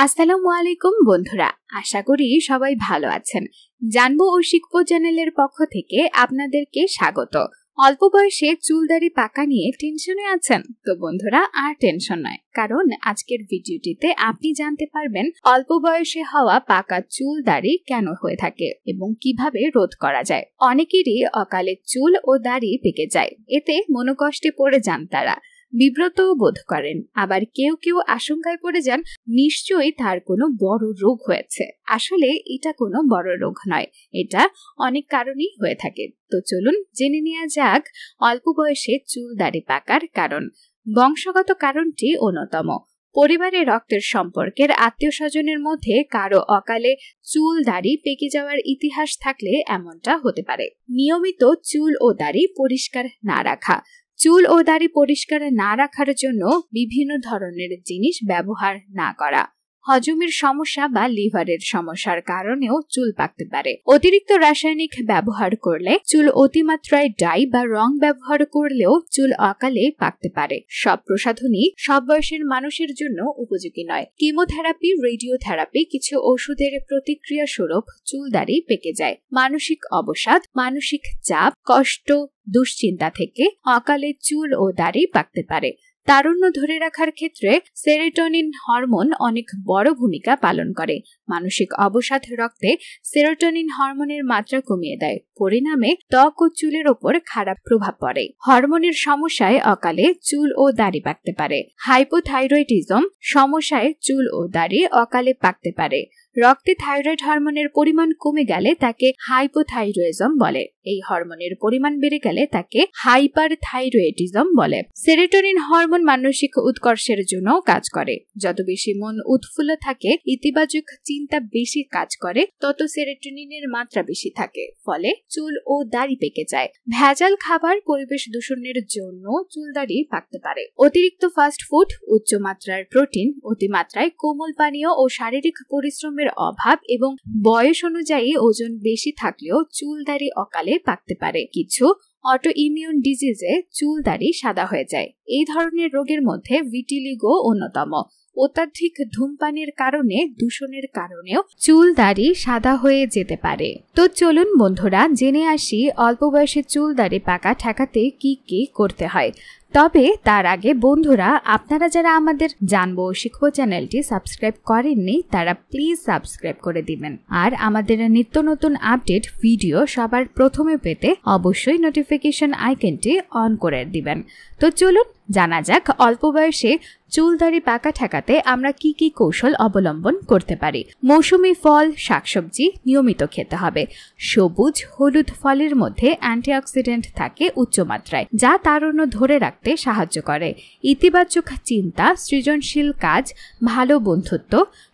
আসসালামু আলাইকুম বন্ধুরা, আশা করি সবাই ভালো আছেন। জানবো ও শিখবো চ্যানেলের পক্ষ থেকে আপনাদেরকে স্বাগত। অল্প বয়সে চুল দাড়ি পাকা নিয়ে টেনশনে আছেন তো বন্ধুরা, আর টেনশন নয়, কারণ আজকের ভিডিওটিতে আপনি জানতে পারবেন অল্প বয়সে হওয়া পাকা চুল দাড়ি কেন হয়ে থাকে এবং কিভাবে রোধ করা যায়। অনেকেরই অকালে চুল ও দাড়ি পেকে যায়, এতে মনোকষ্টে পড়ে যান তারা, বিব্রত বোধ করেন। আবার কেউ কেউ আশঙ্কায় পড়ে যান নিশ্চয়ই তার কোনো বড় রোগ হয়েছে। আসলে এটা কোনো বড় রোগ নয়, এটা অনেক কারণেই হয়ে থাকে। তো চলুন জেনে নেওয়া যাক অল্প বয়সে চুল দাড়ি পাকার কারণ। বংশগত কারণটি অন্যতম। পরিবারে রক্তের সম্পর্কের আত্মীয় স্বজনের মধ্যে কারো অকালে চুল দাড়ি পেকে যাওয়ার ইতিহাস থাকলে এমনটা হতে পারে। নিয়মিত চুল ও দাড়ি পরিষ্কার না রাখা। চুল ও দাড়ি পরিষ্কার না রাখার জন্য বিভিন্ন ধরনের জিনিস ব্যবহার না করা। হজমের সমস্যা বা লিভারের সমস্যার কারণেও চুল পাকতে পারে। অতিরিক্ত রাসায়নিক ব্যবহার করলে, চুল অতিমাত্রায় ডাই বা রং ব্যবহার করলেও চুল অকালে পাকতে পারে। সব প্রসাধনী সব বয়সের মানুষের জন্য উপযোগী নয়। কিমোথেরাপি, রেডিওথেরাপি কিছু ওষুধের প্রতিক্রিয়া স্বরূপ চুল দাড়ি পেকে যায়। মানসিক অবসাদ, মানসিক চাপ, কষ্ট, দুশ্চিন্তা থেকে অকালে চুল ও দাড়ি পাকতে পারে। তারুণ্য ধরে রাখার ক্ষেত্রে সেরোটোনিন হরমোন অনেক বড় ভূমিকা পালন করে। মানসিক অবসাদ রক্তে সেরোটোনিন হরমোনের মাত্রা কমিয়ে দেয়, পরিণামে ত্বক ও চুলের ওপর খারাপ প্রভাব পড়ে। হরমোনের সমস্যায় অকালে চুল ও দাড়ি পাকতে পারে। হাইপোথাইরয়েডিজম সমস্যায় চুল ও দাড়ি অকালে পাকতে পারে। রক্তে থাইরয়েড হরমোনের পরিমাণ কমে গেলে তাকে হাইপোথাইরয়েডিজম বলে। এই হরমোনের পরিমাণ বেড়ে গেলে তাকে হাইপারথাইরয়েডিজম বলে। সেরোটোনিন হরমোন মানসিক উৎকর্ষের জন্য কাজ করে। যত বেশি মন উৎফুল্ল থাকে, ইতিবাচক চিন্তা বেশি কাজ করে, তত সেরোটোনিনের মাত্রা বেশি থাকে, ফলে চুল ও দাড়ি পেকে যায়। ভেজাল খাবার, পরিবেশ দূষণের জন্য চুল দাড়ি পাকতে পারে। অতিরিক্ত ফাস্ট ফুড, উচ্চমাত্রার প্রোটিন, অতিমাত্রায় কোমল পানীয় ও শারীরিক পরিশ্রমের অভাব এবং বয়স অনুযায়ী ওজন বেশি থাকলেও চুল দাড়ি অকালে পাকতে পারে। কিছু অটো ইমিউন ডিজিজে চুল দাড়ি সাদা হয়ে যায়। এই ধরনের রোগের মধ্যে ভিটিলিগো অন্যতম। অত্যাধিক ধূমপানের কারণে, দূষণের কারণেও চুল দাড়ি সাদা হয়ে যেতে পারে। তো চলুন বন্ধুরা জেনে আসি অল্প বয়সে চুল দাড়ি পাকা ঠেকাতে কি কি করতে হয়। তবে তার আগে বন্ধুরা, আপনারা যারা আমাদের জানবো ও শিখবো চ্যানেলটি সাবস্ক্রাইব করেননি, তারা প্লিজ সাবস্ক্রাইব করে দিবেন। আর আমাদের নিত্য নতুন আপডেট ভিডিও সবার প্রথমে পেতে অবশ্যই নোটিফিকেশন আইকনটি অন করে দিবেন। তো চলুন জানা যাক অল্প বয়সে চুল দাড়ি পাকা ঠেকাতে আমরা কি কি কৌশল অবলম্বন করতে পারি। মৌসুমী ফল, শাকসবজি নিয়মিত খেতে হবে। সবুজ হলুদ ফলের মধ্যে অ্যান্টিঅক্সিডেন্ট থাকে উচ্চমাত্রায়, যা তারুণ্য ধরে রাখতে সাহায্য করে। ইতিবাচক চিন্তা, সৃজনশীল কাজ, ভালো বন্ধুত্ব,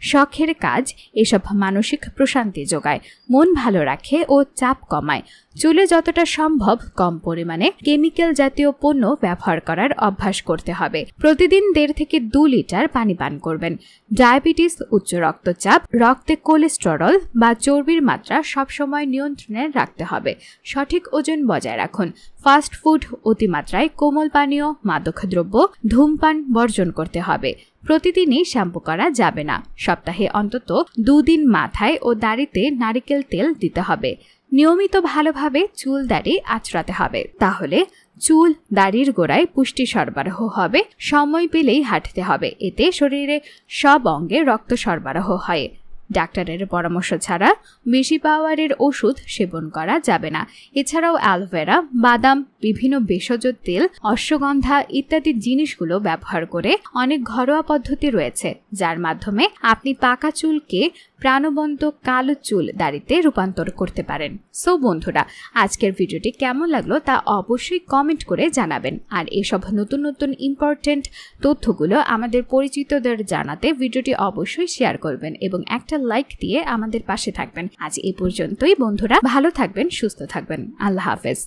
শখের কাজ এসব মানসিক প্রশান্তি যোগায়, মন ভালো রাখে ও চাপ কমায়। চুলে যতটা সম্ভব কম পরিমাণে কেমিক্যাল জাতীয় পণ্য ব্যবহার করার অভ্যাস করতে হবে। প্রতিদিন 1.5 থেকে 2 লিটার পানি পান করবেন। ডায়াবেটিস, উচ্চ রক্তচাপ, রক্তে কোলেস্টেরল বা চর্বির মাত্রা সবসময় নিয়ন্ত্রণে রাখতে হবে। সঠিক ওজন বজায় রাখুন। ফাস্ট ফুড, অতিমাত্রায় কোমল পানীয়, মাদক দ্রব্য, ধূমপান বর্জন করতে হবে। প্রতিদিনই শ্যাম্পু করা যাবে না। সপ্তাহে অন্তত 2 দিন মাথায় ও দাড়িতে নারিকেল তেল দিতে হবে। নিয়মিত ভালোভাবে চুল দাড়ি আঁচড়াতে হবে, তাহলে চুল দাড়ির গোড়ায় পুষ্টি সরবরাহ হবে। সময় পেলেই হাঁটতে হবে, এতে শরীরে সব অঙ্গে রক্ত সরবরাহ হয়। ডাক্তারের পরামর্শ ছাড়া বেশি পাওয়ারের ওষুধ সেবন করা যাবে না। এছাড়াও অ্যালোভেরা, বাদাম, বিভিন্ন ভেষজ তেল, অশ্বগন্ধা ইত্যাদি জিনিসগুলো ব্যবহার করে অনেক ঘরোয়া পদ্ধতি রয়েছে, যার মাধ্যমে আপনি পাকা চুলকে প্রাণবন্ত কালো চুল দাড়িতে রূপান্তর করতে পারেন। সো বন্ধুরা, আজকের ভিডিওটি কেমন লাগলো তা অবশ্যই কমেন্ট করে জানাবেন। আর এসব নতুন নতুন ইম্পর্টেন্ট তথ্যগুলো আমাদের পরিচিতদের জানাতে ভিডিওটি অবশ্যই শেয়ার করবেন এবং একটা লাইক দিয়ে আমাদের পাশে থাকবেন। আজ এই পর্যন্তই বন্ধুরা, ভালো থাকবেন, সুস্থ থাকবেন। আল্লাহ হাফেজ।